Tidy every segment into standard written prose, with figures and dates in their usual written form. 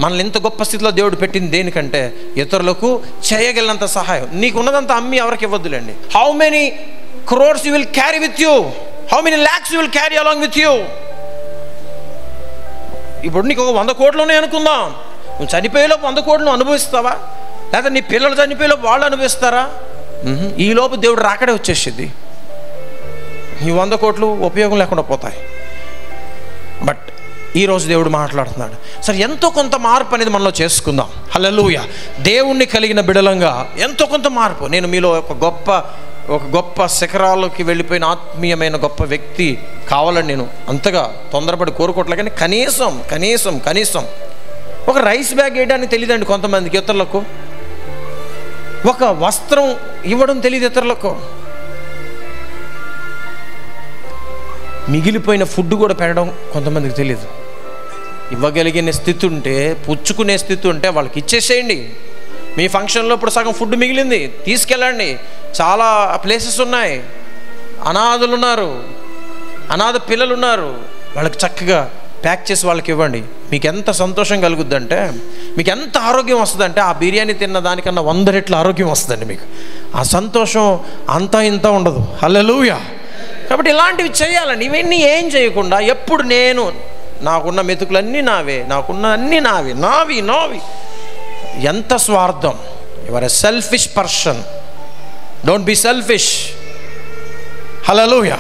మనల్ని ఇంత గొప్ప స్థితిలో దేవుడు పెట్టింది దేనికంటే ఇతరులకు చేయగలిగినంత సహాయం. నీకు ఉన్నదంతా అమ్మి ఎవరికి ఇవ్వద్దులేండి. How many crores you will carry with you, how many lakhs you will carry along with you. ఇప్పుడు నీకు 100 కోట్లు ఉన్నాయి అనుకుందాం, నువ్వు చనిపోయేలోపు 100 కోట్లు నువ్వు అనుభవిస్తావా? లేదా నీ పిల్లలు చనిపోయేలోపు వాళ్ళు అనుభవిస్తారా? ఈలోపు దేవుడు రాకడే వచ్చేసింది, ఈ 100 కోట్లు ఉపయోగం లేకుండా పోతాయి. బట్ ఈరోజు దేవుడు మాట్లాడుతున్నాడు, సరే ఎంతో కొంత మార్పు అనేది మనలో చేసుకుందాం. హల్లెలూయా. దేవుణ్ణి కలిగిన బిడలంగా ఎంతో కొంత మార్పు. నేను మీలో ఒక గొప్ప శిఖరాల్లోకి వెళ్ళిపోయిన ఆత్మీయమైన గొప్ప వ్యక్తి కావాలని నేను అంతగా తొందరపడి కోరుకోవట్లే, కానీ కనీసం ఒక రైస్ బ్యాగ్ వేయడానికి తెలియదండి కొంతమందికి, ఇతరులకు ఒక వస్త్రం ఇవ్వడం తెలియదు, ఇతరులకు మిగిలిపోయిన ఫుడ్ కూడా పెట్టడం కొంతమందికి తెలియదు. ఇవ్వగలిగిన స్థితి ఉంటే, పుచ్చుకునే స్థితి ఉంటే వాళ్ళకి ఇచ్చేసేయండి. మీ ఫంక్షన్లో ఇప్పుడు సగం ఫుడ్ మిగిలింది, తీసుకెళ్ళండి. చాలా ప్లేసెస్ ఉన్నాయి, అనాథులు ఉన్నారు, అనాథ పిల్లలు ఉన్నారు, వాళ్ళకి చక్కగా ప్యాక్ చేసి వాళ్ళకి ఇవ్వండి. మీకు ఎంత సంతోషం కలుగుద్దంటే, మీకు ఎంత ఆరోగ్యం వస్తుందంటే, ఆ బిర్యానీ తిన్న దానికన్నా 100 రెట్ల ఆరోగ్యం వస్తుందండి మీకు. ఆ సంతోషం అంతా ఇంత ఉండదు. హల్లెలూయా. కాబట్టి ఇలాంటివి చేయాలండి. ఇవన్నీ ఏం చేయకుండా ఎప్పుడు నాకున్న మెతుకులన్నీ నావే, నాకున్న అన్నీ నావి. ఎంత స్వార్థం. You are a selfish person. Don't be selfish. Hallelujah.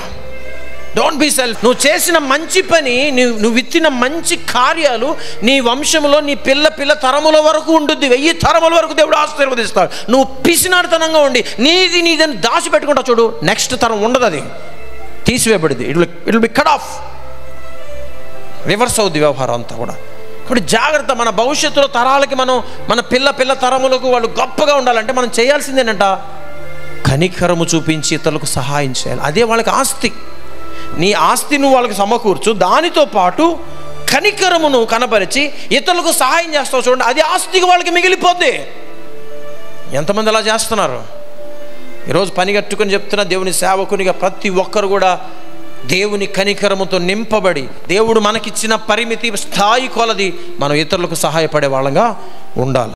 Don't be self. నువ్వు చేసిన మంచి పని, నువ్వు విత్తిన మంచి కార్యాలు నీ వంశంలో నీ పిల్ల తరముల వరకు ఉంటుంది. 1000 తరముల వరకు దేవుడు ఆశీర్వదిస్తాడు. నువ్వు పిసినారితనంగా ఉండి నీదని దాచిపెట్టుకుంటా చూడు, నెక్స్ట్ తరం ఉండదు, అది తీసివేయబడింది. It will be cut off. Reverse అవుద్ది వ్యవహారం అంతా కూడా. కాబట్టి జాగ్రత్త. మన భవిష్యత్తులో తరాలకి మన పిల్ల తరములకు వాళ్ళు గొప్పగా ఉండాలంటే మనం చేయాల్సిందేనంట, కనికరము చూపించి ఇతరులకు సహాయం చేయాలి. అదే వాళ్ళకి ఆస్తి. నీ ఆస్తి నువ్వు వాళ్ళకి సమకూర్చు, దానితో పాటు కనికరమును కనబరిచి ఇతరులకు సహాయం చేస్తావు చూడండి, అది ఆస్తికి వాళ్ళకి మిగిలిపోద్ది. ఎంతమంది అలా చేస్తున్నారు? ఈరోజు పని కట్టుకుని చెప్తున్న దేవుని సేవకునిగా ప్రతి ఒక్కరు కూడా దేవుని కనికరముతో నింపబడి, దేవుడు మనకిచ్చిన పరిమితి స్థాయి కొలది మనం ఇతరులకు సహాయపడే వాళ్ళంగా ఉండాలి.